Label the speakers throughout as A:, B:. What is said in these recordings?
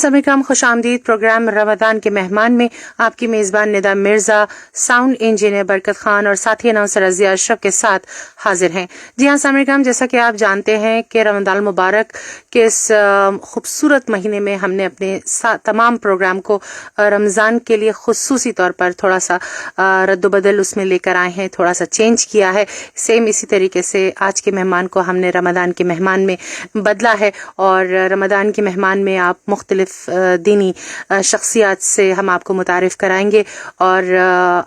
A: सामने काम खुश आमदीद प्रोग्राम रमदान के मेहमान में आपकी मेज़बान निदा मिर्ज़ा, साउंड इंजीनियर बरकत खान और साथी अनाउंसर रज़िया अशरफ के साथ हाजिर हैं। जी हाँ सामने काम, जैसा कि आप जानते हैं कि रमदान मुबारक के इस खूबसूरत महीने में हमने अपने तमाम प्रोग्राम को रमज़ान के लिए खुसूसी तौर पर थोड़ा सा रद्द-बदल उसमें लेकर आए हैं, थोड़ा सा चेंज किया है। सेम इसी तरीके से आज के मेहमान को हमने रमदान के मेहमान में बदला है और रमदान के मेहमान में आप मुख्तलिफ दीनी शख्सियात से हम आपको मुतारिफ कराएंगे। और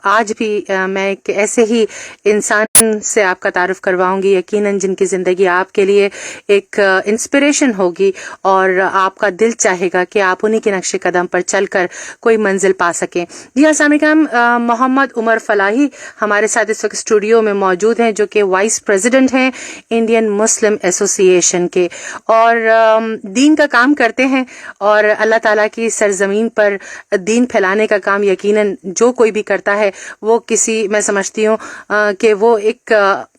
A: आज भी मैं एक ऐसे ही इंसान से आपका तारुफ करवाऊंगी यकीनन जिनकी ज़िंदगी आपके लिए एक इंस्पिरेशन होगी और आपका दिल चाहेगा कि आप उन्हीं के नक्शे कदम पर चलकर कोई मंजिल पा सकें। जी हाँ सामिकाम, मोहम्मद उमर फलाही हमारे साथ इस वक्त स्टूडियो में मौजूद हैं, जो कि वाइस प्रेसिडेंट हैं इंडियन मुस्लिम एसोसिएशन के और दीन का काम करते हैं। और अल्लाह ताला की सरजमीन पर दीन फैलाने का काम यकीनन जो कोई भी करता है वो किसी, मैं समझती हूँ कि वो एक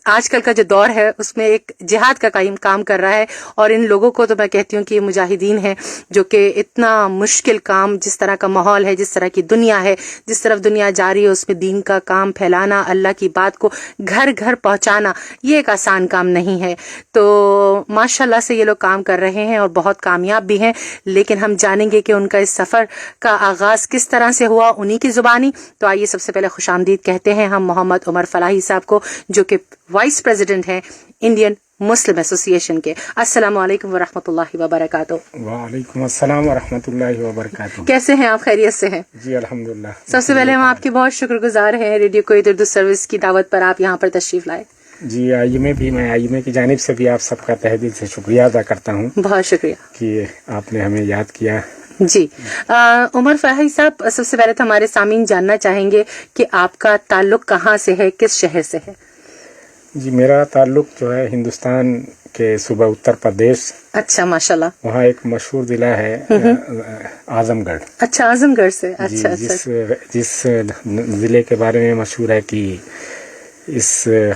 A: आजकल का जो दौर है उसमें एक जिहाद का काम कर रहा है। और इन लोगों को तो मैं कहती हूँ कि ये मुजाहिदीन हैं जो कि इतना मुश्किल काम, जिस तरह का माहौल है, जिस तरह की दुनिया है, जिस तरफ दुनिया जा रही है, उसमें दीन का काम फैलाना, अल्लाह की बात को घर घर पहुँचाना, ये एक आसान काम नहीं है। तो माशाल्लाह से ये लोग काम कर रहे हैं और बहुत कामयाब भी हैं। लेकिन हम जानेंगे कि उनका इस सफ़र का आगाज़ किस तरह से हुआ उन्हीं की ज़ुबानी। तो आइए सबसे पहले खुशामदीद कहते हैं हम मोहम्मद उमर फलाही साहब को, जो कि वाइस प्रेसिडेंट हैं इंडियन मुस्लिम एसोसिएशन के। अस्सलामु अलैकुम वरहमतुल्लाहि वबरकातुहू।
B: वालेकुम अस्सलाम वरहमतुल्लाहि वबरकातुहू।
A: कैसे हैं आप? खैरियत से हैं?
B: जी अल्हम्दुलिल्लाह।
A: सबसे पहले हम आपके बहुत शुक्रगुजार हैं रेडियो कोयत उर्दू सर्विस की दावत पर आप यहाँ पर तशरीफ लाए।
B: जी मैं आईएमए की जानिब से भी आप सबका तहे दिल से शुक्रिया अदा करता हूँ।
A: बहुत शुक्रिया
B: कि आपने हमें याद किया।
A: जी उमर फलाही साहब, सबसे पहले तो हमारे सामीन जानना चाहेंगे कि आपका ताल्लुक कहाँ से है, किस शहर से है?
B: जी मेरा ताल्लुक जो है हिंदुस्तान के सूबा उत्तर प्रदेश।
A: अच्छा माशाल्लाह।
B: वहाँ एक मशहूर जिला है आजमगढ़।
A: अच्छा आजमगढ़ से। अच्छा
B: जिस जिले के बारे में मशहूर है कि इस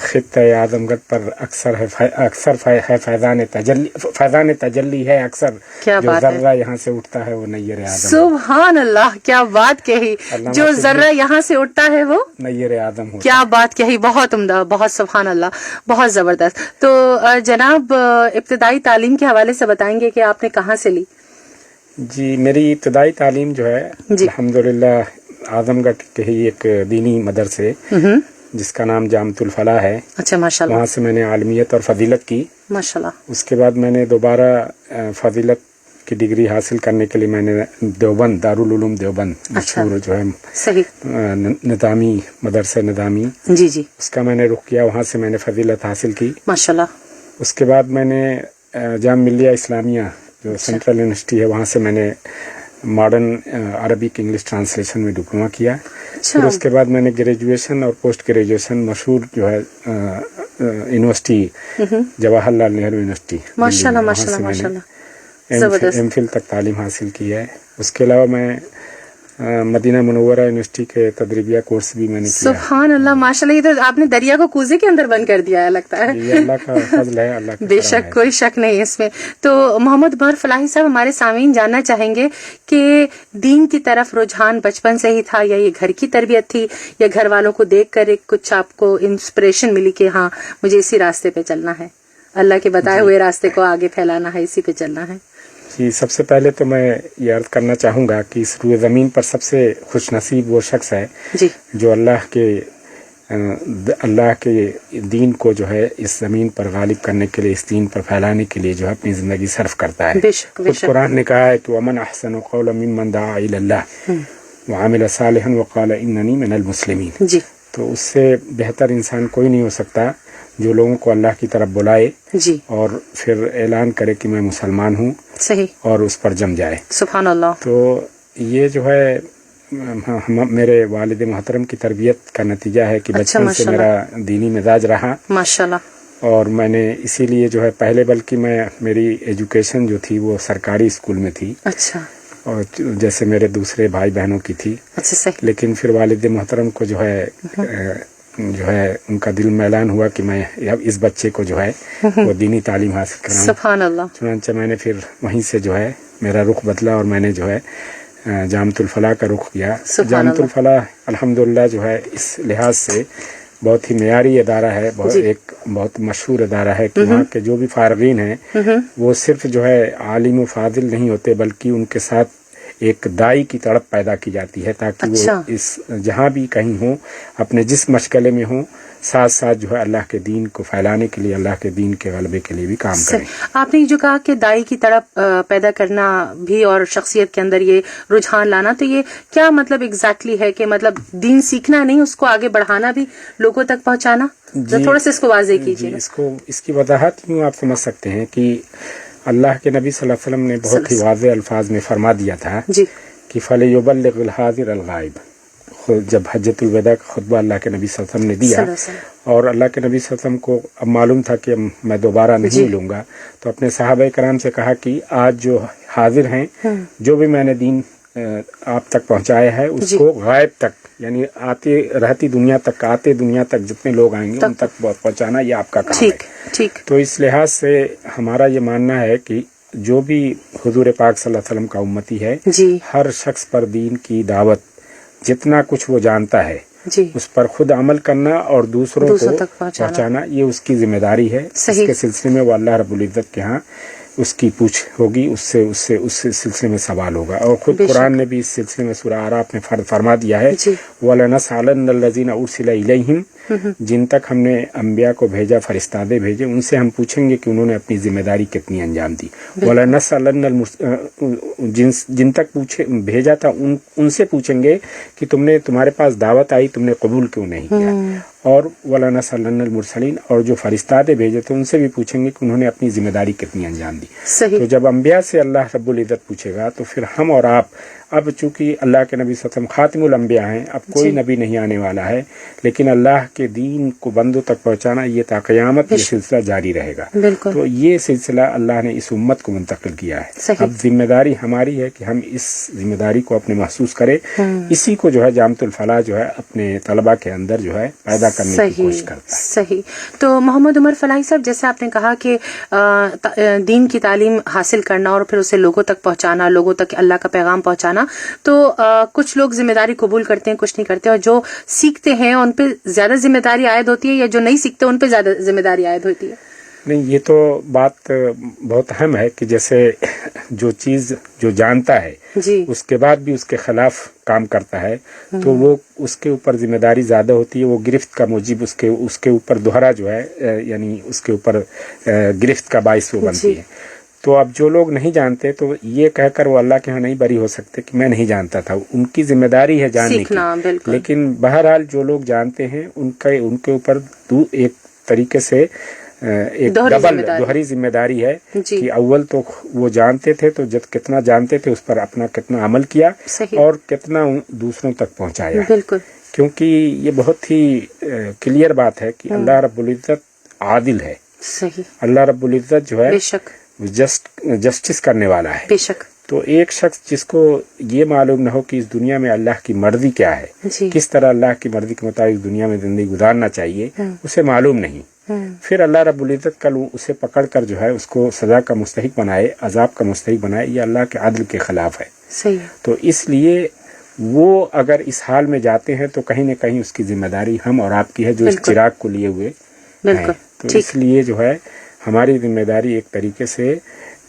B: खित्ते आजमगढ़ पर अक्सर फैज़ान तजल्ली है। अक्सर जो जर्रा यहाँ से उठता है वो नय्यर आदम।
A: सुभान अल्लाह, क्या बात कही। जो जर्रा यहाँ से उठता है वो
B: नय्यर आदम होता।
A: क्या बात कही, बहुत उम्दा, बहुत सुभान अल्लाह, बहुत जबरदस्त। तो जनाब इब्तिदाई तालीम के हवाले से बताएंगे कि आपने कहाँ से ली?
B: जी मेरी इब्तिदाई तालीम जो है अल्हम्दुलिल्लाह आजमगढ़ के ही एक दीनी मदरसे जिसका नाम जामतुल फलाह है।
A: अच्छा माशाल्लाह।
B: वहाँ से मैंने आलमियत और फजीलत की माशाल्लाह। उसके बाद मैंने दोबारा फजीलत की डिग्री हासिल करने के लिए मैंने देवबंद, दारुल उलूम देवबंद, मशहूर जो है
A: सही
B: निज़ामी मदरसा निज़ामी,
A: जी
B: उसका मैंने रुख किया। वहाँ से मैंने फजीलत हासिल की
A: माशाल्लाह। उसके
B: बाद मैंने जाम मिलिया इस्लामिया जो सेंट्रल यूनिवर्सिटी है, वहाँ से मैंने मॉडर्न अरबिक इंग्लिश ट्रांसलेशन में डिप्लोमा किया। फिर उसके बाद मैंने ग्रेजुएशन और पोस्ट ग्रेजुएशन मशहूर जो है यूनिवर्सिटी जवाहरलाल नेहरू यूनिवर्सिटी माशाल्लाह एमफिल तक तालीम हासिल की है। उसके अलावा मैं मदीना मुनव्वरा यूनिवर्सिटी के तदरीबिया कोर्स भी मैंने किया।
A: सुभान अल्लाह माशाल्लाह, ये तो आपने दरिया को कूजे के अंदर बंद कर दिया है लगता है।
B: ये अल्लाह का फजल है, अल्लाह का
A: बेशक, कोई शक नहीं है इसमें। तो मोहम्मद उमर फलाही साहब, हमारे सामीन जानना चाहेंगे कि दीन की तरफ रुझान बचपन से ही था या ये घर की तरबियत थी या घर वालों को देख कर एक कुछ आपको इंस्पिरेशन मिली कि हाँ मुझे इसी रास्ते पे चलना है, अल्लाह के बताए हुए रास्ते को आगे फैलाना है, इसी पे चलना है?
B: जी सबसे पहले तो मैं ये अर्ज करना चाहूँगा कि इस रुए ज़मीन पर सबसे खुशनसीब वो शख्स है
A: जी जो
B: अल्लाह के दीन को जो है इस ज़मीन पर गालिब करने के लिए, इस दीन पर फैलाने के लिए जो है अपनी ज़िंदगी सर्फ करता है। कुरान ने कहा है कि वमन अहसन क़ौलन मिम्मन दआ इलल्लाह व अमिल सालिहन व क़ाल इन्ननी मिनल मुस्लिमीन। जी तो उससे बेहतर इंसान कोई नहीं हो सकता जो लोगों को अल्लाह की तरफ बुलाए जी और फिर ऐलान करे कि मैं मुसलमान हूँ, सही, और उस पर जम जाए। सुभान अल्लाह। तो ये जो है मेरे वालिद मोहतरम की तरबियत का नतीजा है कि बचपन से मेरा दीनी मिजाज रहा माशाल्लाह। और मैंने इसीलिए जो है पहले, बल्कि मेरी एजुकेशन जो थी वो सरकारी स्कूल में थी। अच्छा। और जैसे मेरे दूसरे भाई बहनों की थी। अच्छा सही। लेकिन फिर वालिद मोहतरम को जो है उनका दिल मैलान हुआ कि मैं अब इस बच्चे को जो है वो दीनी तालीम हासिल कराऊं। सुभान अल्लाह। चुनांचे मैंने फिर वहीं से जो है میرا رخ بدلا اور میں نے جو ہے جامعۃ الفلاح کا رخ کیا. جامعۃ الفلاح الحمدللہ جو ہے اس لحاظ سے بہت ہی معیاری ادارہ ہے, ایک بہت مشہور ادارہ ہے کہ وہاں کے جو بھی فارغین ہیں وہ صرف جو ہے عالم و فاضل نہیں ہوتے, بلکہ ان کے ساتھ ایک دائی کی تڑپ پیدا کی جاتی ہے تاکہ وہ اس جہاں بھی کہیں ہوں اپنے جس مشغلے میں ہوں ساتھ ساتھ جو ہے اللہ کے دین کو پھیلانے کے لیے, اللہ کے دین کے غلبے کے لیے بھی کام کریں.
A: آپ نے جو کہا کہ دائی کی تڑپ پیدا کرنا بھی اور شخصیت کے اندر یہ رجحان لانا, تو یہ کیا مطلب ایگزیکٹلی ہے کہ مطلب دین سیکھنا نہیں, اس کو آگے بڑھانا بھی, لوگوں تک پہنچانا؟ تھوڑا سا اس کو واضح کیجیے.
B: اس کی وضاحت یوں آپ سمجھ سکتے ہیں کہ اللہ کے نبی صلی اللہ علیہ وسلم نے بہت ہی واضح الفاظ میں فرما دیا تھا کہ فَلْيُبَلِّغِ الْحَاضِرَ الْغَائِبَ. جب حجۃ الوداع کا خطبہ اللہ کے نبی صلی اللہ علیہ وسلم نے دیا اور اللہ کے نبی صلی اللہ علیہ وسلم کو اب معلوم تھا کہ میں دوبارہ نہیں ملوں گا, تو اپنے صحابہ کرام سے کہا کہ آج جو حاضر ہیں, جو بھی میں نے دین آپ تک پہنچایا ہے اس کو غائب تک, یعنی آتے رہتی دنیا تک, آتے دنیا تک جتنے لوگ آئیں گے ان تک پہنچانا یہ آپ کا کام ہے. تو اس لحاظ سے ہمارا یہ ماننا ہے کہ جو بھی حضور پاک صلی اللہ علیہ وسلم کا امتی ہے, ہر شخص پر دین کی دعوت جتنا کچھ وہ جانتا ہے اس پر خود عمل کرنا اور دوسروں کو پہنچانا یہ اس کی ذمہ داری ہے. اس کے سلسلے میں وہ اللہ رب العزت کے ہاں اس کی پوچھ ہوگی, اس سلسلے میں سوال ہوگا. اور خود قرآن نے بھی اس سلسلے میں سورہ اعراف میں فرما دیا ہے وَلَنَسْأَلَنَّ الَّذِينَ أُرْسِلَ إِلَيْهِمْ, جن تک ہم نے انبیاء کو بھیجا, فرستادے بھیجے, ان سے ہم پوچھیں گے کہ انہوں نے اپنی ذمہ داری کتنی انجام دی. جن تک بھیجا تھا ان سے پوچھیں گے کہ تمہارے پاس دعوت آئی, تم نے قبول کیوں نہیں کیا. اور وَلَنَسْأَلَنَّ الْمُرْسَلِينَ, اور جو فرستادے بھیجے تھے ان سے بھی پوچھیں گے کہ انہوں نے اپنی ذمہ داری کتنی انجام دی. تو جب انبیاء سے اللہ رب العزت پوچھے گا تو پھر ہم اور آپ, اب چونکہ اللہ کے نبی صلی اللہ علیہ وسلم خاتم الانبیاء ہیں, اب کوئی نبی نہیں آنے والا ہے, لیکن اللہ کے دین کو بندوں تک پہنچانا یہ تا قیامت یہ سلسلہ جاری رہے گا. تو یہ سلسلہ اللہ نے اس امت کو منتقل کیا ہے. اب ذمہ داری ہماری ہے کہ ہم اس ذمہ داری کو اپنے محسوس کریں. اسی کو جو ہے جامعۃ الفلاح جو ہے اپنے طلباء کے اندر جو ہے پیدا کرنے کی کوشش کرتا ہے.
A: صحیح. تو محمد عمر فلاحی صاحب, جیسے آپ نے کہا کہ دین کی تعلیم حاصل کرنا اور پھر اسے لوگوں تک پہنچانا, لوگوں تک اللہ کا پیغام پہنچانا, تو کچھ لوگ ذمہ داری قبول کرتے ہیں, کچھ نہیں کرتے, اور جو سیکھتے ہیں ان پہ زیادہ ذمہ داری عائد ہوتی ہے, یا جو نہیں سیکھتے ان پہ زیادہ ذمہ داری عائد ہوتی ہے؟
B: نہیں, یہ تو بات بہت اہم ہے کہ جیسے جو چیز جو جانتا ہے اس کے بعد بھی اس کے خلاف کام کرتا ہے تو وہ اس کے اوپر ذمہ داری زیادہ ہوتی ہے. وہ گرفت کا موجب اس کے اوپر دوہرا جو ہے, یعنی اس کے اوپر گرفت کا باعث وہ بنتی ہے. تو اب جو لوگ نہیں جانتے تو یہ کہہ کر وہ اللہ کے ہاں نہیں بری ہو سکتے کہ میں نہیں جانتا تھا. ان کی ذمہ داری ہے جاننے کی, لیکن بہرحال جو لوگ جانتے ہیں ان کے اوپر ایک طریقے سے ایک دوہری ذمہ داری ہے کہ اول تو وہ جانتے تھے تو جب کتنا جانتے تھے اس پر اپنا کتنا عمل کیا اور کتنا دوسروں تک پہنچایا. کیونکہ یہ بہت ہی کلیئر بات ہے کہ اللہ رب العزت عادل ہے. اللہ رب العزت جو ہے جسٹس کرنے والا ہے. تو ایک شخص جس کو یہ معلوم نہ ہو کہ اس دنیا میں اللہ کی مرضی کیا ہے, کس طرح اللہ کی مرضی کے مطابق دنیا میں زندگی گزارنا چاہیے, اسے معلوم نہیں, پھر اللہ رب العزت کل اسے پکڑ کر جو ہے اس کو سزا کا مستحق بنائے, عذاب کا مستحق بنائے, یہ اللہ کے عدل کے خلاف ہے. تو اس لیے وہ اگر اس حال میں جاتے ہیں تو کہیں نہ کہیں اس کی ذمہ داری ہم اور آپ کی ہے جو اس چراغ کو لیے ہوئے ہیں. تو اس لیے جو ہے ہماری ذمہ داری ایک طریقے سے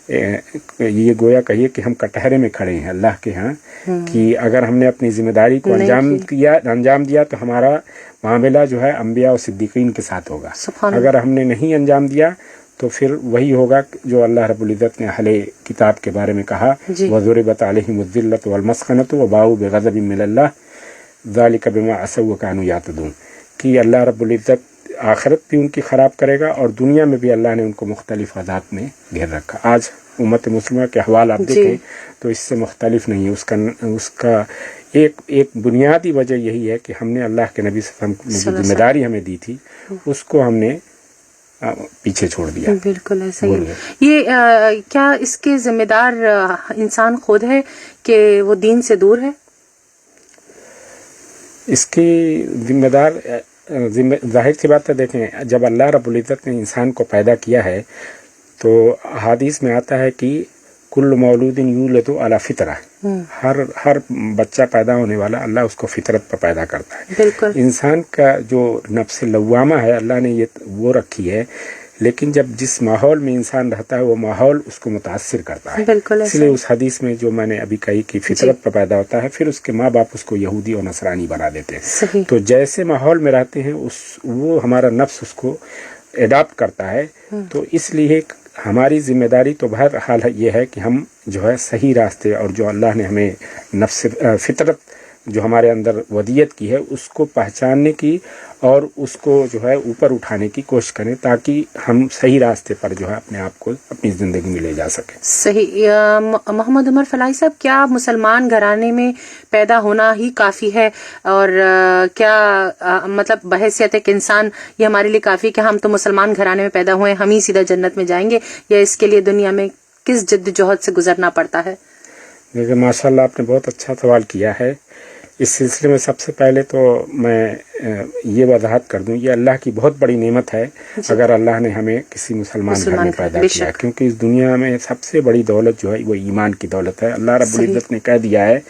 B: یہ گویا کہیے کہ ہم کٹہرے میں کھڑے ہیں اللہ کے ہاں, کہ اگر ہم نے اپنی ذمہ داری کو انجام دیا تو ہمارا معاملہ جو ہے انبیاء و صدیقین کے ساتھ ہوگا. اگر ہم نے نہیں انجام دیا تو پھر وہی ہوگا جو اللہ رب العزت نے اہل کتاب کے بارے میں کہا, وَضُرِبَتْ عَلَيْهِمُ الذِّلَّةُ وَالْمَسْكَنَةُ وَبَاءُوا بِغَضَبٍ مِّنَ اللَّهِ ذَلِكَ بِمَا عَصَوْا وَكَانُوا يَعْتَدُونَ, کہ اللہ رب العزت آخرت بھی ان کی خراب کرے گا اور دنیا میں بھی اللہ نے ان کو مختلف عذاب میں گھیر رکھا. آج امت مسلمہ کے احوال آپ دیکھیں تو اس سے مختلف نہیں ہے. اس کا ایک بنیادی وجہ یہی ہے کہ ہم نے اللہ کے نبی صلی اللہ علیہ وسلم کی ذمہ داری ہمیں دی تھی, اس کو ہم نے پیچھے چھوڑ دیا.
A: بالکل ایسا ہی. یہ کیا اس کے ذمہ دار انسان خود ہے کہ وہ دین سے دور ہے؟
B: اس کی ذمہ دار ظاہر سی بات ہے. دیکھیں, جب اللہ رب العزت نے انسان کو پیدا کیا ہے تو حدیث میں آتا ہے کہ कुल्लु मौलूदिन यूलदु अला फितरा, हर बच्चा पैदा होने वाला अल्लाह उसको फितरत पर पैदा करता है।
A: बिल्कुल।
B: इंसान का जो नफ्स लव्वामा है अल्लाह ने ये वो रखी है, लेकिन जब जिस माहौल में इंसान रहता है वो माहौल उसको मुतासिर करता है।
A: बिल्कुल।
B: इसलिए उस हदीस में जो मैंने अभी कही कि फितरत पर पैदा होता है, फिर उसके माँ बाप उसको यहूदी और नसरानी बना देते हैं। तो जैसे माहौल में रहते हैं वो हमारा नफ्स उसको एडाप्ट करता है। तो इसलिए हमारी जिम्मेदारी तो बहरहाल ये है कि हम जो है सही रास्ते और जो अल्लाह ने हमें नफ्स फितरत जो हमारे अंदर वदियत की है उसको पहचानने की और उसको जो है ऊपर उठाने की कोशिश करें, ताकि हम सही रास्ते पर जो है अपने आप को अपनी ज़िंदगी में ले जा सकें।
A: सही। मोहम्मद उमर फलाही साहब, क्या मुसलमान घराने में पैदा होना ही काफ़ी है, और क्या मतलब बहैसियत एक इंसान ये हमारे लिए काफ़ी कि हम तो मुसलमान घराने में पैदा हुए हम ही सीधा जन्नत में जाएंगे, या इसके लिए दुनिया में किस जद्दोजहद से गुजरना पड़ता है?
B: देखिए माशाल्लाह आपने बहुत अच्छा सवाल किया है। इस सिलसिले में सबसे पहले तो मैं ये वजाहत कर दूं, ये अल्लाह की बहुत बड़ी नेमत है अगर अल्लाह ने हमें किसी मुसलमान घर में पैदा किया, क्योंकि इस दुनिया में सबसे बड़ी दौलत जो है वो ईमान की दौलत है। अल्लाह रब्बुल इज्जत ने कह दिया है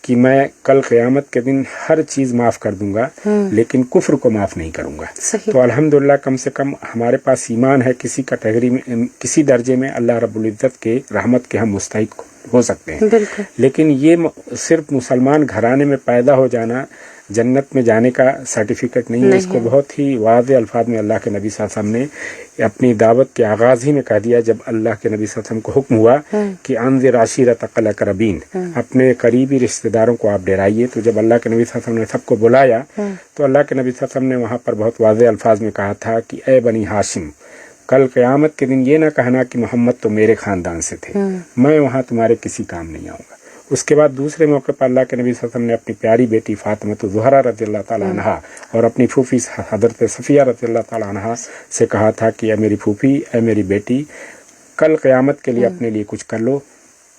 B: कि मैं कल क़यामत के दिन हर चीज़ माफ़ कर दूंगा, लेकिन कुफ्र को माफ़ नहीं करूंगा। तो अल्हम्दुलिल्लाह कम से कम हमारे पास ईमान है, किसी कैटेगरी में किसी दर्जे में अल्लाह रब्बुल इज्जत के रहमत के हम मुस्तहिक हो सकते हैं। लेकिन ये सिर्फ मुसलमान घराने में पैदा हो जाना जन्नत में जाने का सर्टिफिकेट नहीं है। इसको बहुत ही वाज़ेह अल्फाज में अल्लाह के नबी सल्लल्लाहु अलैहि वसल्लम ने अपनी दावत के आगाज़ ही में कह दिया, जब अल्लाह के नबी सल्लल्लाहु अलैहि वसल्लम को हुक्म हुआ कि अंज़िर आशीरतकल अक़रबीन, अपने करीबी रिश्तेदारों को आप डराइए। तो जब अल्लाह के नबी सल्लल्लाहु अलैहि वसल्लम ने सबको बुलाया तो अल्लाह के नबी सल्लल्लाहु अलैहि वसल्लम ने वहाँ पर बहुत वाज़ेह अल्फाज में कहा था कि ए बनी हाशिम, कल क़यामत के दिन ये ना कहना कि मोहम्मद तो मेरे ख़ानदान से थे, मैं वहाँ तुम्हारे किसी काम नहीं आऊँगा। उसके बाद दूसरे मौके पर अल्लाह के नबी सल्लल्लाहु अलैहि वसल्लम ने अपनी प्यारी बेटी फातिमा तो ज़हरा रज़ियल्लाहु ताला अन्हा और अपनी फूफी हज़रत सफ़िया रज़ियल्लाहु ताला अन्हा से कहा था कि ए मेरी फूफी, ए मेरी बेटी, कल क़यामत के लिए अपने लिए कुछ कर लो,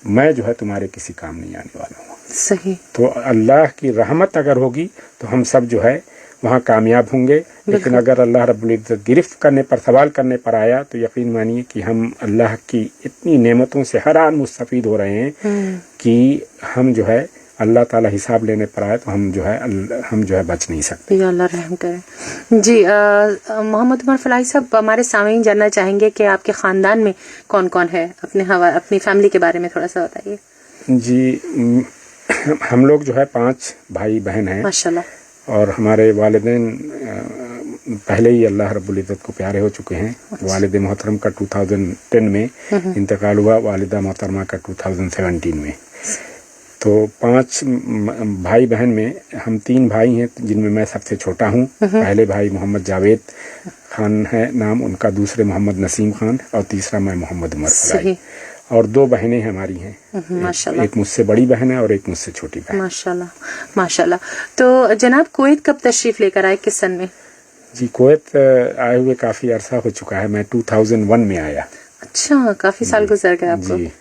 B: मैं जो है तुम्हारे किसी काम नहीं आने वाला हूँ।
A: सही।
B: तो अल्लाह की रहमत अगर होगी तो हम सब जो है वहाँ कामयाब होंगे, लेकिन अगर अल्लाह रब्बुल इज्जत गिरफ्त करने पर, सवाल करने पर आया तो यकीन मानिए कि हम अल्लाह की इतनी नेमतों से हर आन मुस्तफ़ीद हो रहे हैं कि हम जो है अल्लाह ताला हिसाब लेने पर आए तो हम जो है बच नहीं सकते।
A: या अल्लाह रहम करे। जी मोहम्मद उमर फलाही साहब, हमारे सामईन जानना चाहेंगे कि आपके ख़ानदान में कौन कौन है, अपनी फैमिली के बारे में थोड़ा सा बताइए।
B: जी हम लोग जो है 5 भाई बहन हैं
A: माशाल्लाह, और
B: हमारे वालिदैन पहले ही अल्लाह रब्बुल इज़्ज़त को प्यारे हो चुके हैं। वालिद मोहतरम का 2010 में इंतकाल हुआ, वालिदा मोहतरमा का 2017 में। तो 5 भाई बहन में हम 3 भाई हैं जिनमें मैं सबसे छोटा हूँ। पहले भाई मोहम्मद जावेद खान है नाम उनका, दूसरे मोहम्मद नसीम खान और तीसरा मैं मोहम्मद उमर फलाही। और 2 बहनें हमारी हैं, एक मुझसे बड़ी बहन है और एक मुझसे छोटी बहन।
A: माशाल्लाह माशाल्लाह। तो जनाब कुवैत कब तशरीफ लेकर आए, किस सन में?
B: जी कुवैत आए हुए काफ़ी अरसा हो चुका है, मैं 2001 में आया।
A: अच्छा, काफ़ी साल गुजर गए आपको। जी।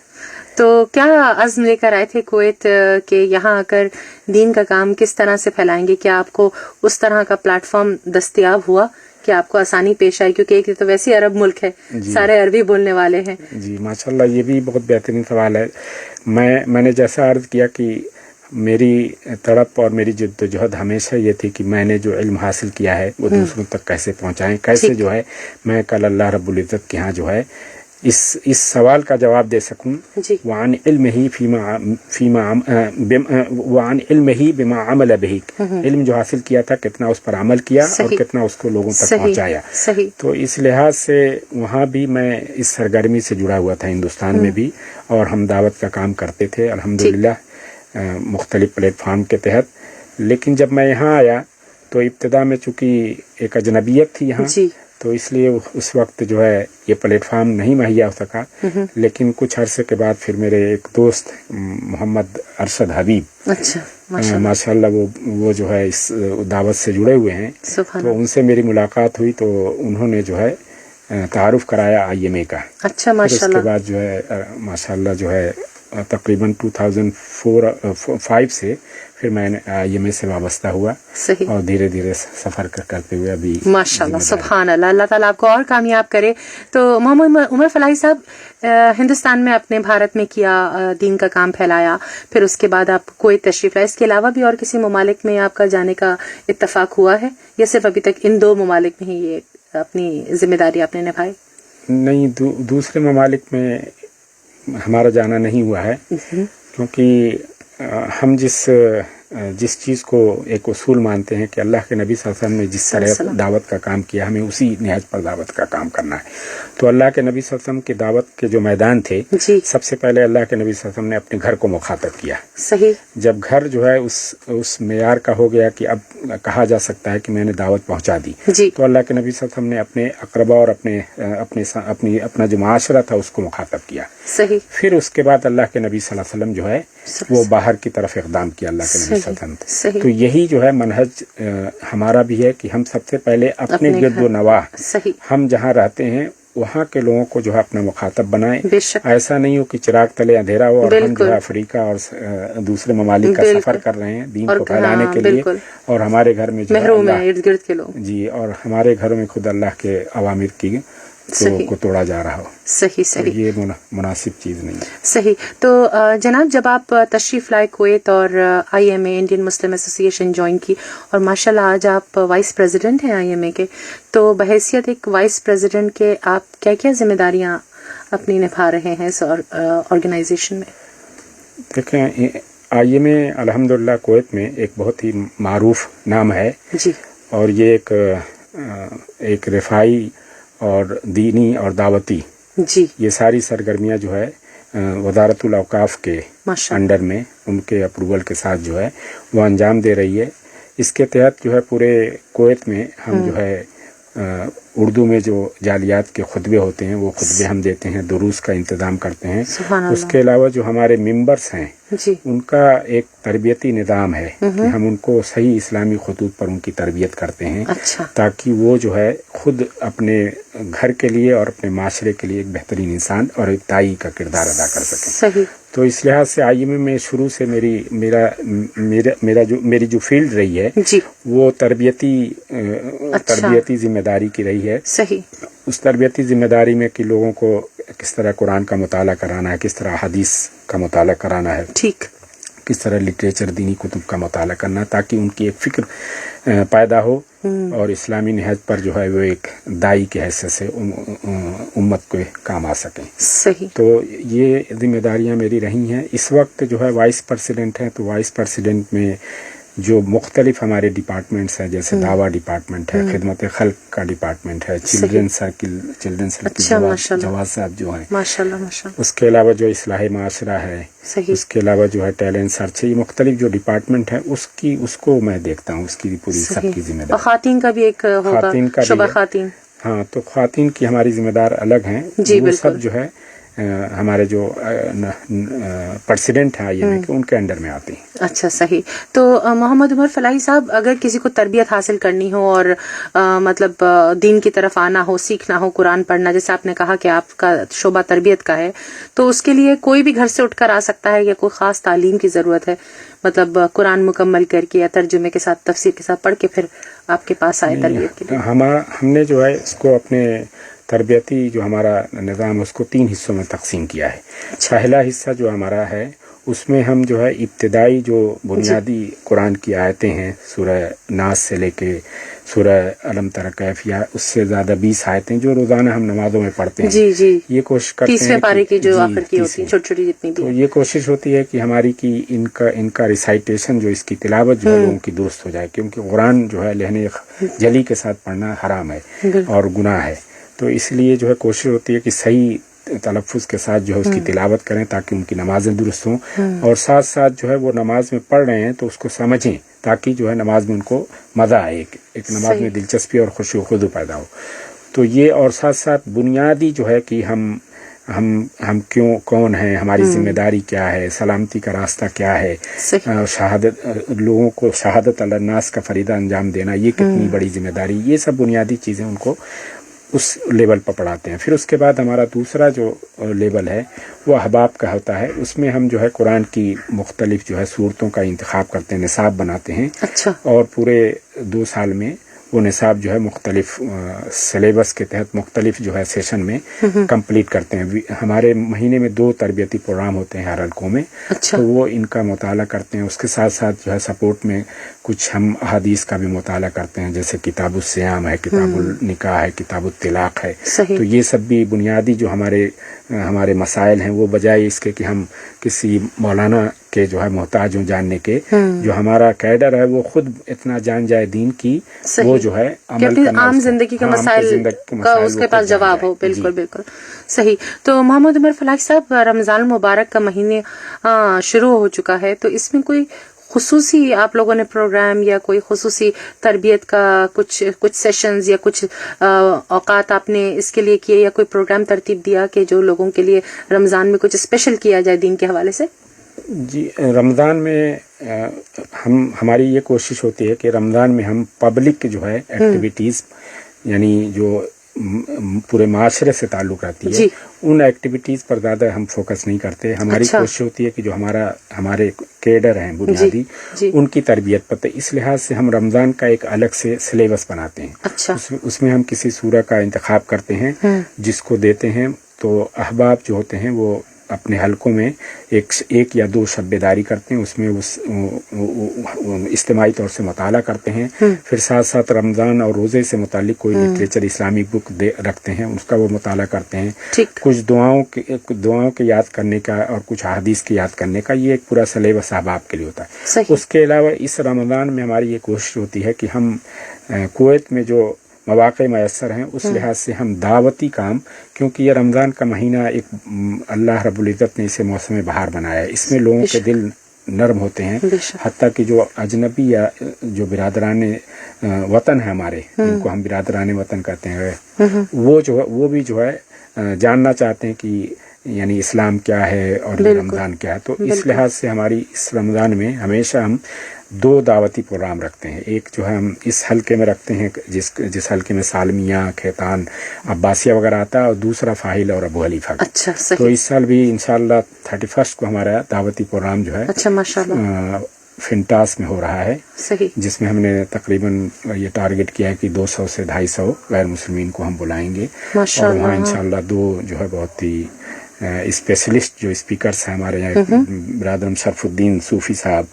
A: तो क्या अज़्म लेकर आए थे कुवैत के यहाँ आकर दीन का काम किस तरह से फैलाएंगे? क्या आपको उस तरह का प्लेटफॉर्म दस्तयाब हुआ कि आपको आसानी पेश आई, क्योंकि एक तो वैसे अरब मुल्क है, सारे अरबी बोलने वाले हैं? जी
B: माशाल्लाह, ये भी बहुत बेहतरीन सवाल है। मैंने जैसा अर्ज़ किया कि मेरी तड़प और मेरी जद्दोजहद हमेशा ये थी कि मैंने जो इल्म हासिल किया है वो दूसरों तक कैसे पहुँचाएं, कैसे जो है मैं कल अल्लाह रब्बुल इज़्ज़त के यहाँ जो है इस सवाल का जवाब दे सकूं। वान इल्म ही वान इल्म ही बिमा अमल बिही, इल्म जो हासिल किया था कितना उस पर अमल किया और कितना उसको लोगों तक पहुंचाया। तो इस लिहाज से वहाँ भी मैं इस सरगर्मी से जुड़ा हुआ था, हिंदुस्तान में भी, और हम दावत का काम करते थे अल्हम्दुलिल्लाह मुख्तलिफ प्लेटफार्म के तहत। लेकिन जब मैं यहाँ आया तो इब्तिदा में चूँकि एक अजनबियत थी यहाँ, तो इसलिए उस वक्त जो है ये प्लेटफार्म नहीं मुहैया हो सका। लेकिन कुछ अरसे के बाद फिर मेरे एक दोस्त मोहम्मद अरशद हबीब, अच्छा माशाल्लाह वो जो है इस दावत से जुड़े हुए हैं, तो उनसे मेरी मुलाकात हुई तो उन्होंने जो है तारुफ कराया IMA का। अच्छा माशाल्लाह। उसके बाद जो है माशाल्लाह जो है تقریباً 2005 سے پھر میں IMA سے وابستہ ہوا اور دھیرے دھیرے سفر کرتے ہوئے ابھی
A: ماشاءاللہ سبحان اللہ. اللہ تعالیٰ آپ کو اور کامیاب کرے. تو محمد عمر فلاحی صاحب ہندوستان میں اپنے بھارت میں کیا, دین کا کام پھیلایا, پھر اس کے بعد آپ کویت تشریف لائے. اس کے علاوہ بھی اور کسی ممالک میں آپ کا جانے کا اتفاق ہوا ہے یا صرف ابھی تک ان 2 ممالک میں ہی یہ اپنی ذمہ داری آپ نے نبھائی؟
B: نہیں, دوسرے ممالک میں ہمارا جانا نہیں ہوا ہے, کیونکہ ہم جس چیز کو ایک اصول مانتے ہیں کہ اللہ کے نبی صلی اللہ علیہ وسلم نے جس طرح دعوت کا کام کیا ہمیں اسی نہج پر دعوت کا کام کرنا ہے. تو اللہ کے نبی صلی اللہ علیہ وسلم کی دعوت کے جو میدان تھے, سب سے پہلے اللہ کے نبی صلی اللہ علیہ وسلم نے اپنے گھر کو مخاطب کیا.
A: صحیح.
B: جب گھر جو ہے اس معیار کا ہو گیا کہ اب کہا جا سکتا ہے کہ میں نے دعوت پہنچا دی, تو اللہ کے نبی صلی اللہ علیہ وسلم نے اپنے اقربا اور اپنا جو معاشرہ تھا اس کو مخاطب کیا.
A: صحیح.
B: پھر اس کے بعد اللہ کے نبی صلی اللہ علیہ وسلم جو ہے وہ باہر کی طرف اقدام کیا اللہ کے نبی صلی اللہ علیہ وسلم. تو یہی جو ہے منہج ہمارا بھی ہے کہ ہم سب سے پہلے اپنے گرد و نواح, ہم جہاں رہتے ہیں وہاں کے لوگوں کو جو ہے اپنا مخاطب بنائیں. ایسا نہیں ہو کہ چراغ تلے اندھیرا ہو اور ہم جو ہے افریقہ اور دوسرے ممالک کا سفر کر رہے ہیں دین کو پھیلانے کے لیے, اور ہمارے گھر میں جو
A: ارد گرد کے لوگ
B: جی, اور ہمارے گھروں میں خود اللہ کے اوامر کی کو توڑا جا رہا ہو.
A: صحیح.
B: یہ مناسب چیز نہیں ہے.
A: صحیح. تو جناب جب آپ تشریف لائے کویت اور IMA انڈین مسلم ایسوسی ایشن جوائن کی, اور ماشاءاللہ آج آپ وائس پریزیڈنٹ ہیں IMA کے, تو بحیثیت ایک وائس پریزیڈنٹ کے آپ کیا کیا ذمہ داریاں اپنی نبھا رہے ہیں اس آرگنائزیشن میں؟
B: دیکھیں, IMA الحمدللہ کویت میں ایک بہت ہی معروف نام ہے
A: جی,
B: اور یہ ایک رفائی اور دینی اور دعوتی
A: جی,
B: یہ ساری سرگرمیاں جو ہے وزارت الاوقاف کے انڈر میں ان کے اپروول کے ساتھ جو ہے وہ انجام دے رہی ہے. اس کے تحت جو ہے پورے کویت میں ہم جو ہے اردو میں جو جالیات کے خطبے ہوتے ہیں وہ خطبے ہم دیتے ہیں, دروس کا انتظام کرتے ہیں. اس کے علاوہ جو ہمارے ممبرس ہیں ان کا ایک تربیتی نظام ہے کہ ہم ان کو صحیح اسلامی خطوط پر ان کی تربیت کرتے ہیں, تاکہ وہ جو ہے خود اپنے گھر کے لیے اور اپنے معاشرے کے لیے ایک بہترین انسان اور ایک داعی کا کردار ادا کر سکیں. تو اس لحاظ سے IMA میں شروع سے میری جو فیلڈ رہی ہے وہ تربیتی ذمہ داری کی رہی ہے. اس تربیتی ذمہ داری میں کہ لوگوں کو کس طرح قرآن کا مطالعہ کرانا ہے, کس طرح حدیث کا مطالعہ کرانا ہے, کس طرح لٹریچر دینی کتب کا مطالعہ کرنا, تاکہ ان کی ایک فکر پیدا ہو اور اسلامی نہج پر جو ہے وہ ایک داعی کی حیثیت سے امت کو کام آ سکیں. تو یہ ذمہ داریاں میری رہی ہیں. اس وقت جو ہے وائس پریزیڈنٹ ہیں, تو وائس پریزیڈنٹ میں جو مختلف ہمارے ڈپارٹمنٹس ہیں, جیسے دعویٰ ڈپارٹمنٹ ہے, خدمت خلق کا ڈپارٹمنٹ ہے, چلڈرن سرکل جواز صاحب جو ہیں, اس کے علاوہ جو اصلاح معاشرہ ہے, اس کے علاوہ جو ہے ٹیلنٹ سرچ ہے, یہ مختلف جو ڈپارٹمنٹ ہے اس کو میں دیکھتا ہوں, اس کی پوری سب کی ذمہ داری.
A: خواتین کا بھی ایک ہوگا شعبہ خواتین.
B: ہاں, تو خواتین کی ہماری ذمہ دار الگ ہیں. وہ سب جو ہے ہمارے جو پریزیڈنٹ ہیں IMA کے ان کے انڈر میں آتے ہیں.
A: اچھا, صحیح. تو محمد عمر فلاحی صاحب, اگر کسی کو تربیت حاصل کرنی ہو اور مطلب دین کی طرف آنا ہو, سیکھنا ہو, قرآن پڑھنا, جیسے آپ نے کہا کہ آپ کا شعبہ تربیت کا ہے, تو اس کے لیے کوئی بھی گھر سے اٹھ کر آ سکتا ہے یا کوئی خاص تعلیم کی ضرورت ہے, مطلب قرآن مکمل کر کے یا ترجمے کے ساتھ تفسیر کے ساتھ پڑھ کے پھر آپ کے پاس آئے تربیت کے لیے؟
B: ہم نے جو ہے اس کو اپنے تربیتی جو ہمارا نظام ہے اس کو 3 حصوں میں تقسیم کیا ہے. پہلا حصہ جو ہمارا ہے اس میں ہم جو ہے ابتدائی جو بنیادی قرآن کی آیتیں ہیں, سورہ ناس سے لے کے سورہ علم تر کیف, یا اس سے زیادہ 20 آیتیں جو روزانہ ہم نمازوں میں پڑھتے ہیں, یہ کوشش کرتے ہیں
A: 30ویں پارے کی جو آخر کی ہوتی ہیں چھوٹی چھوٹی جتنی بھی,
B: تو یہ کوشش ہوتی ہے کہ ہماری کی ان کا ریسائٹیشن جو اس کی تلاوت جو ہے لوگوں کی درست ہو جائے, کیونکہ قرآن جو ہے لہنے جلی کے ساتھ پڑھنا حرام ہے اور گناہ ہے. تو اس لیے جو ہے کوشش ہوتی ہے کہ صحیح تلفظ کے ساتھ جو ہے اس کی تلاوت کریں تاکہ ان کی نمازیں درست ہوں, اور ساتھ ساتھ جو ہے وہ نماز میں پڑھ رہے ہیں تو اس کو سمجھیں تاکہ جو ہے نماز میں ان کو مزہ آئے, ایک نماز میں دلچسپی اور خوشی و خضو پیدا ہو. تو یہ, اور ساتھ ساتھ بنیادی جو ہے کہ ہم کون ہیں, ہماری ذمہ داری کیا ہے, سلامتی کا راستہ کیا ہے, شہادت لوگوں کو شہادت علی الناس کا فریضہ انجام دینا, یہ کتنی بڑی ذمہ داری, یہ سب بنیادی چیزیں ان کو اس لیول پر پڑھاتے ہیں. پھر اس کے بعد ہمارا دوسرا جو لیول ہے وہ احباب کا ہوتا ہے. اس میں ہم جو ہے قرآن کی مختلف جو ہے صورتوں کا انتخاب کرتے ہیں, نصاب بناتے ہیں.
A: اچھا.
B: اور پورے 2 سال میں وہ نصاب جو ہے مختلف سلیبس کے تحت مختلف جو ہے سیشن میں کمپلیٹ کرتے ہیں. ہمارے مہینے میں 2 تربیتی پروگرام ہوتے ہیں ہر حلقوں میں.
A: اچھا.
B: تو وہ ان کا مطالعہ کرتے ہیں. اس کے ساتھ ساتھ جو ہے سپورٹ میں کچھ ہم احادیث کا بھی مطالعہ کرتے ہیں, جیسے کتاب الصیام ہے, کتاب النکاح ہے, کتاب الطلاق ہے.
A: صحیح.
B: تو یہ سب بھی بنیادی جو ہمارے مسائل ہیں, وہ بجائے اس کے کہ ہم کسی مولانا کے جو ہے محتاج ہوں جاننے کے, جو ہمارا کیڈر ہے وہ خود اتنا جان جائے دین کی, وہ جو ہے عمل کرنا,
A: عام زندگی کے مسائل کا اس کے پاس جواب ہو. بالکل بالکل صحیح. تو محمد عمر فلاحی صاحب, رمضان المبارک کا مہینے شروع ہو چکا ہے, تو اس میں کوئی خصوصی آپ لوگوں نے پروگرام یا کوئی خصوصی تربیت کا کچھ سیشنز یا کچھ اوقات آپ نے اس کے لیے کیے, یا کوئی پروگرام ترتیب دیا کہ جو لوگوں کے لیے رمضان میں کچھ اسپیشل کیا جائے دین کے حوالے سے؟
B: جی, رمضان میں ہماری یہ کوشش ہوتی ہے کہ رمضان میں ہم پبلک جو ہے ایکٹیویٹیز, یعنی جو پورے معاشرے سے تعلق رہتی ہے, ان ایکٹیویٹیز پر زیادہ ہم فوکس نہیں کرتے. ہماری کوشش ہوتی ہے کہ جو ہمارے کیڈر ہیں بنیادی, ان کی تربیت پر. اس لحاظ سے ہم رمضان کا ایک الگ سے سلیبس بناتے ہیں. اس میں ہم کسی سورہ کا انتخاب کرتے ہیں جس کو دیتے ہیں. تو احباب جو ہوتے ہیں وہ اپنے حلقوں میں ایک یا 2 شب بیداری کرتے ہیں, اس میں اجتماعی طور سے مطالعہ کرتے ہیں. پھر ساتھ ساتھ رمضان اور روزے سے متعلق کوئی لٹریچر اسلامک بک رکھتے ہیں, اس کا وہ مطالعہ کرتے ہیں. کچھ دعاؤں کے یاد کرنے کا اور کچھ احادیث کی یاد کرنے کا, یہ ایک پورا سلیبس احباب کے لیے ہوتا ہے. اس کے علاوہ اس رمضان میں ہماری یہ کوشش ہوتی ہے کہ ہم کویت میں جو مواقع میسر ہیں اس لحاظ سے ہم دعوتی کام, کیونکہ یہ رمضان کا مہینہ ایک اللہ رب العزت نے اسے موسم بہار بنایا ہے. اس میں لوگوں کے دل نرم ہوتے ہیں, حتیٰ کہ جو اجنبی یا جو برادران وطن ہیں ہمارے, جن کو ہم برادران وطن کہتے ہیں, وہ بھی جو ہے جاننا چاہتے ہیں کہ یعنی اسلام کیا ہے اور رمضان کیا ہے. تو اس لحاظ سے ہماری اس رمضان میں ہمیشہ ہم 2 دعوتی پروگرام رکھتے ہیں. ایک جو ہے ہم اس حلقے میں رکھتے ہیں جس حلقے میں سالمیہ, کھیتان, عباسیہ وغیرہ آتا ہے, اور دوسرا فاحل اور ابو حنیفہ. اچھا, تو اس سال بھی انشاءاللہ 31 کو ہمارا دعوتی پروگرام جو ہے فنٹاس میں ہو رہا ہے. جس میں ہم نے تقریباً یہ ٹارگٹ کیا ہے کہ 200 سے 250 غیر مسلمین کو ہم بلائیں گے, اور وہاں انشاءاللہ 2 جو ہے بہت ہی اسپیشلسٹ جو اسپیکرس ہیں ہمارے یہاں, برادر شرف الدین صوفی صاحب,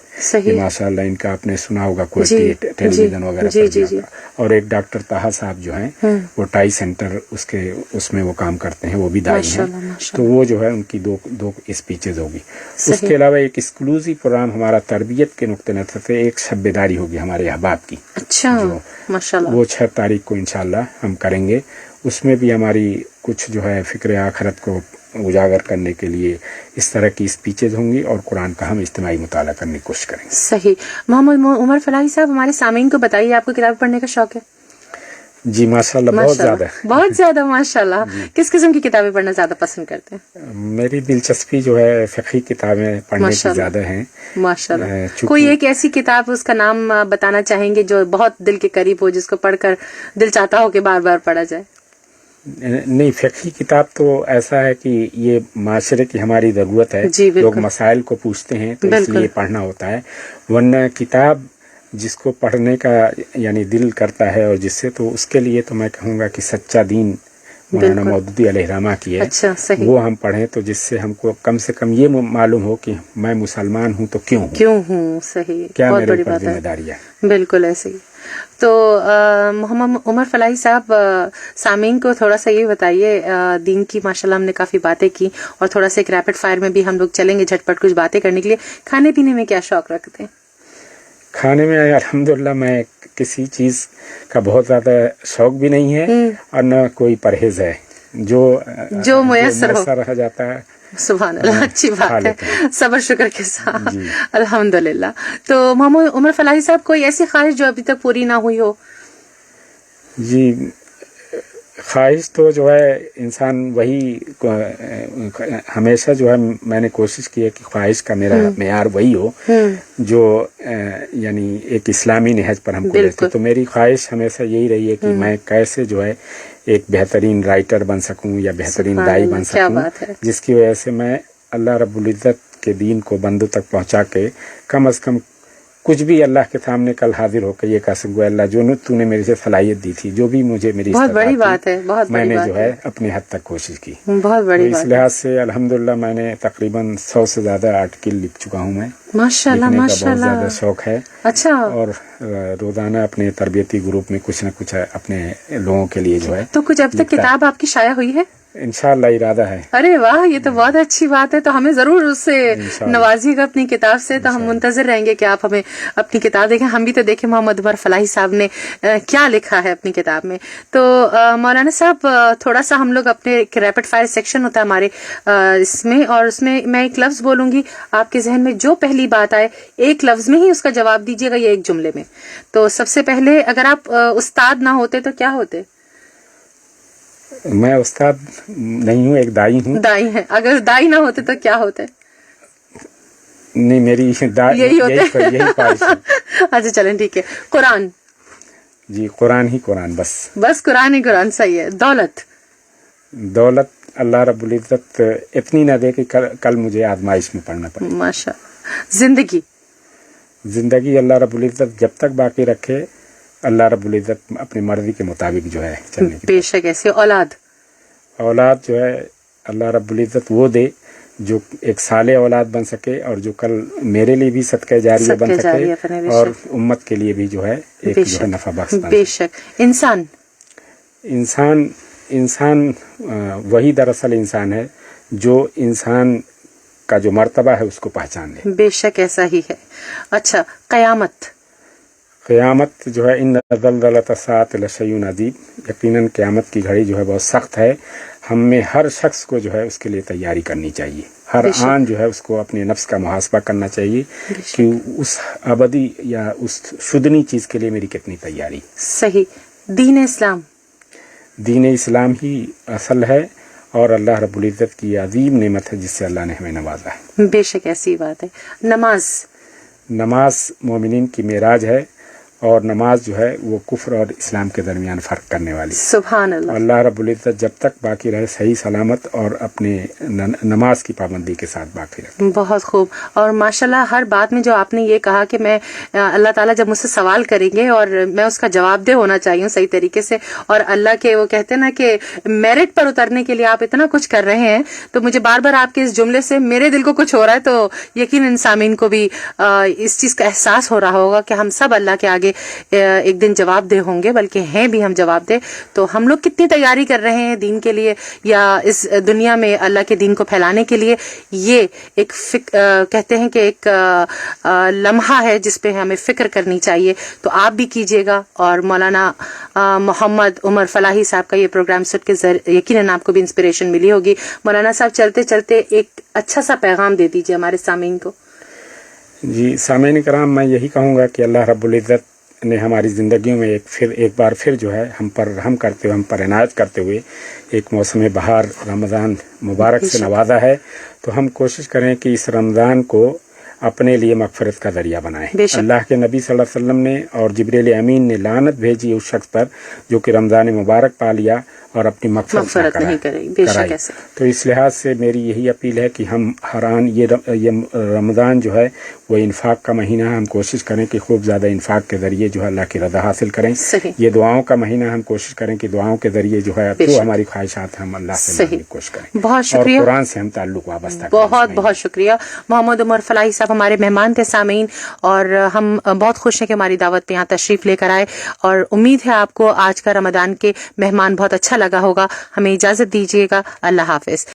B: ماشاءاللہ ان کا آپ نے سنا ہوگا کوئی ٹیلی ویژن وغیرہ پر, اور ایک ڈاکٹر طاہا صاحب جو ہیں وہ ٹائی سینٹر اس میں وہ کام کرتے ہیں, وہ بھی دائی ہیں. تو وہ جو ہے ان کی 2 اسپیچز ہوگی. اس کے علاوہ ایک ایکسکلوزیو پروگرام ہمارا تربیت کے نقطۂ نظر سے ایک شب بیداری ہوگی ہمارے احباب کی. اچھا, وہ 6 تاریخ کو انشاءاللہ ہم کریں گے. اس میں بھی ہماری کچھ جو ہے فکر آخرت کو اجاگر کرنے کے لیے اس طرح کی اسپیچز ہوں گی, اور قرآن کا ہم اجتماعی مطالعہ کرنے کی کوشش کریں گے.
A: صحیح. محمد عمر فلاحی صاحب, ہمارے سامعین کو بتائیے, آپ کو کتاب پڑھنے کا شوق ہے؟
B: جی ماشاءاللہ
A: بہت زیادہ ماشاءاللہ. کس قسم کی کتابیں پڑھنا زیادہ پسند کرتے ہیں؟
B: میری دلچسپی جو ہے فقہی کتابیں پڑھنے کی زیادہ ہیں
A: ماشاءاللہ. کوئی ایک ایسی کتاب, اس کا نام بتانا چاہیں گے جو بہت دل کے قریب ہو, جس کو پڑھ کر دل چاہتا ہو کہ بار بار پڑھا جائے؟
B: نہیں, فقہی کتاب تو ایسا ہے کہ یہ معاشرے کی ہماری ضرورت ہے. لوگ مسائل کو پوچھتے ہیں تو اس لیے پڑھنا ہوتا ہے. ورنہ کتاب جس کو پڑھنے کا یعنی دل کرتا ہے اور جس سے, تو اس کے لیے تو میں کہوں گا کہ سچا دین مولانا مودودی علیہ رحمہ کی ہے. وہ ہم پڑھیں تو جس سے ہم کو کم سے کم یہ معلوم ہو کہ میں مسلمان ہوں تو کیوں ہوں.
A: صحیح,
B: کیا میرے اوپر ذمہ داری ہے.
A: بالکل ایسے ہی. تو محمد عمر فلاحی صاحب, سامعین کو تھوڑا سا یہ بتائیے, دین کی ماشاءاللہ ہم نے کافی باتیں کی, اور تھوڑا سا ایک ریپڈ فائر میں بھی ہم لوگ چلیں گے جھٹ پٹ کچھ باتیں کرنے کے لیے. کھانے پینے میں کیا شوق رکھتے ہیں؟
B: کھانے میں الحمدللہ میں کسی چیز کا بہت زیادہ شوق بھی نہیں ہے, اور نہ کوئی پرہیز ہے. جو میسر رہ جاتا ہے.
A: سبحان اللہ, اچھی بات ہے, صبر شکر کے ساتھ. الحمدللہ. تو محمد عمر فلاحی صاحب, کوئی ایسی خواہش جو ابھی تک پوری نہ ہوئی ہو؟
B: جی, خواہش تو جو ہے انسان وہی ہمیشہ جو ہے میں نے کوشش کی ہے کہ خواہش کا میرا معیار وہی ہو جو یعنی ایک اسلامی نہج پر ہم کو لیتے. تو میری خواہش ہمیشہ یہی رہی ہے کہ میں کیسے جو ہے एक बेहतरीन राइटर बन सकूं या बेहतरीन दाई बन सकूं, जिसकी वजह से मैं अल्लाह रब्बुल इज़्ज़त के दीन को बंदों तक पहुंचा के कम से कम कुछ भी अल्लाह के सामने कल हाजिर होकर ये कह सकूं, अल्लाह जो तूने मेरे से सलाहियत दी थी, जो भी मुझे मेरी
A: बहुत बड़ी बात है, बहुत
B: मैंने जो है अपनी हद तक कोशिश की,
A: बहुत बड़ी बात।
B: इस लिहाज से अल्हम्दुलिल्लाह मैंने तकरीबन 100 से ज्यादा आर्टिकल लिख चुका हूँ मैं।
A: माशाल्लाह माशाल्लाह,
B: बहुत ज्यादा शौक है।
A: अच्छा।
B: और रोजाना अपने तरबियती ग्रुप में कुछ न कुछ अपने लोगों के लिए जो है।
A: तो कुछ अब तक किताब आपकी शाया हुई है?
B: इंशाअल्लाह इरादा है।
A: अरे वाह, ये तो बहुत अच्छी बात है। तो हमें जरूर उससे नवाजिएगा अपनी किताब से, तो हम मुंतजर रहेंगे कि आप हमें अपनी किताब देखें, हम भी तो देखें मोहम्मद उमर फलाही साहब ने क्या लिखा है अपनी किताब में। तो मौलाना साहब, थोड़ा सा हम लोग अपने रैपिड फायर सेक्शन होता है हमारे इसमें, और उसमें मैं एक लफ्ज बोलूंगी, आपके जहन में जो पहली बात आए एक लफ्ज में ही उसका जवाब दीजिएगा, ये एक जुमले में। तो सबसे पहले, अगर आप उस्ताद ना होते तो क्या होते?
B: मैं उस्ताद नहीं हूँ, एक दाई हूँ।
A: दाई है। अगर दाई ना होते तो क्या होते?
B: नहीं, मेरी
A: यही होते।
B: यही ख्वाहिश है।
A: अच्छा चलें, ठीक है। कुरान?
B: जी, कुरान ही कुरान, बस
A: कुरान ही कुरान, सही है। दौलत?
B: दौलत अल्लाह रब्बुल इज़्ज़त इतनी ना दे कि कल मुझे आजमाइश में पड़ना पड़े।
A: माशाअल्लाह। जिंदगी?
B: जिंदगी अल्लाह रब्बुल इज़्ज़त जब तक बाकी रखे, अल्लाह रब्बुल इज़्ज़त अपनी मर्जी के मुताबिक जो है चलने की।
A: बेशक ऐसे। औलाद?
B: औलाद जो है अल्लाह रब्बुल इज़्ज़त वो दे जो एक साले औलाद बन सके, और जो कल मेरे लिए भी सदका जारिया बन सके, और उम्मत के लिए भी जो है एक जो है नफा बख्श बन।
A: बेशक। इंसान?
B: इंसान वही दरअसल इंसान है जो इंसान का जो मर्तबा है उसको पहचान ले।
A: बेशक ऐसा ही है। अच्छा, क़यामत?
B: क़यामत जो है, इन ज़लज़लत अस्साअत लशैउन अज़ीम, यकीनन क़यामत की घड़ी जो है बहुत सख्त है। हम में हर शख्स को जो है उसके लिए तैयारी करनी चाहिए, हर आन जो है उसको अपने नफ्स का मुहासबा करना चाहिए कि उस अबदी या उस शुदनी चीज़ के लिए मेरी कितनी तैयारी।
A: सही। दीन इस्लाम?
B: दीन इस्लाम ही असल है, और अल्लाह रब्बुल इज़्ज़त की अजीम नेमत है जिससे अल्लाह ने हमें नवाजा है।
A: बेशक ऐसी बात है। नमाज?
B: नमाज मोमिनीन की मेराज है, और नमाज जो है वो कुफ्र और इस्लाम के दरमियान फ़र्क करने वाली।
A: सुभान अल्लाह।
B: अल्लाह रब्बुल इज़्ज़त जब तक बाकी रहे सही सलामत, और अपने नमाज की पाबंदी के साथ बाकी रहे।
A: बहुत खूब। और माशाल्लाह हर बात में जो आपने ये कहा कि मैं अल्लाह ताला जब मुझसे सवाल करेंगे और मैं उसका जवाबदेह होना चाहिए सही तरीके से, और अल्लाह के वो कहते हैं ना कि मेरिट पर उतरने के लिए आप इतना कुछ कर रहे हैं, तो मुझे बार बार आपके इस जुमले से मेरे दिल को कुछ हो रहा है। तो यकीनन सामीन को भी इस चीज़ का एहसास हो रहा होगा कि हम सब अल्लाह के आगे एक दिन जवाबदेह होंगे, बल्कि हैं भी हम जवाबदेह। तो हम लोग कितनी तैयारी कर रहे हैं दीन के लिए, या इस दुनिया में अल्लाह के दीन को फैलाने के लिए, ये एक कहते हैं कि एक लम्हा है जिस पे हमें फिक्र करनी चाहिए। तो आप भी कीजिएगा, और मौलाना मोहम्मद उमर फलाही साहब का ये प्रोग्राम सुन के यकीनन आपको भी इंस्पिरेशन मिली होगी। मौलाना साहब, चलते चलते एक अच्छा सा पैगाम दे दीजिए हमारे सामीन को।
B: जी सामीन कराम, मैं यही कहूँगा कि अल्लाह रब्बुल इज़्ज़त ने हमारी ज़िंदगियों में एक बार फिर जो है हम पर इनायत करते हुए एक मौसम बहार रमज़ान मुबारक से नवाजा है। तो हम कोशिश करें कि इस रमज़ान को अपने लिए मगफरत का जरिया बनाएं। अल्लाह के नबी सल्लल्लाहु अलैहि वसल्लम ने और जिब्रील अमीन ने लानत भेजी उस शख्स पर जो कि रमज़ान मुबारक पा लिया और अपनी मगफरत नहीं कराई। तो इस लिहाज से मेरी यही अपील है कि हम हर आन ये रमज़ान जो है वो इन्फाक का महीना है। हम कोशिश करें कि खूब ज़्यादा इन्फाक के ज़रिए जो है अल्लाह की रज़ा हासिल करें। ये दुआओं का महीना, हम कोशिश करें कि दुआओं के ज़रिए जो है जो हमारी ख्वाहिशात हम अल्लाह से मांगने की कोशिश करें।
A: बहुत शुक्रिया।
B: और कुरान से हम ताल्लुक़ वाबस्ता करें।
A: बहुत बहुत शुक्रिया। मोहम्मद उमर फलाही साहब हमारे मेहमान थे सामीन, और हम बहुत खुश हैं कि हमारी दावत पे यहाँ तशरीफ़ लेकर आए, और उम्मीद है आपको आज का रमज़ान के मेहमान बहुत अच्छा लगा होगा। हमें इजाज़त दीजिएगा। अल्लाह हाफ़िज़।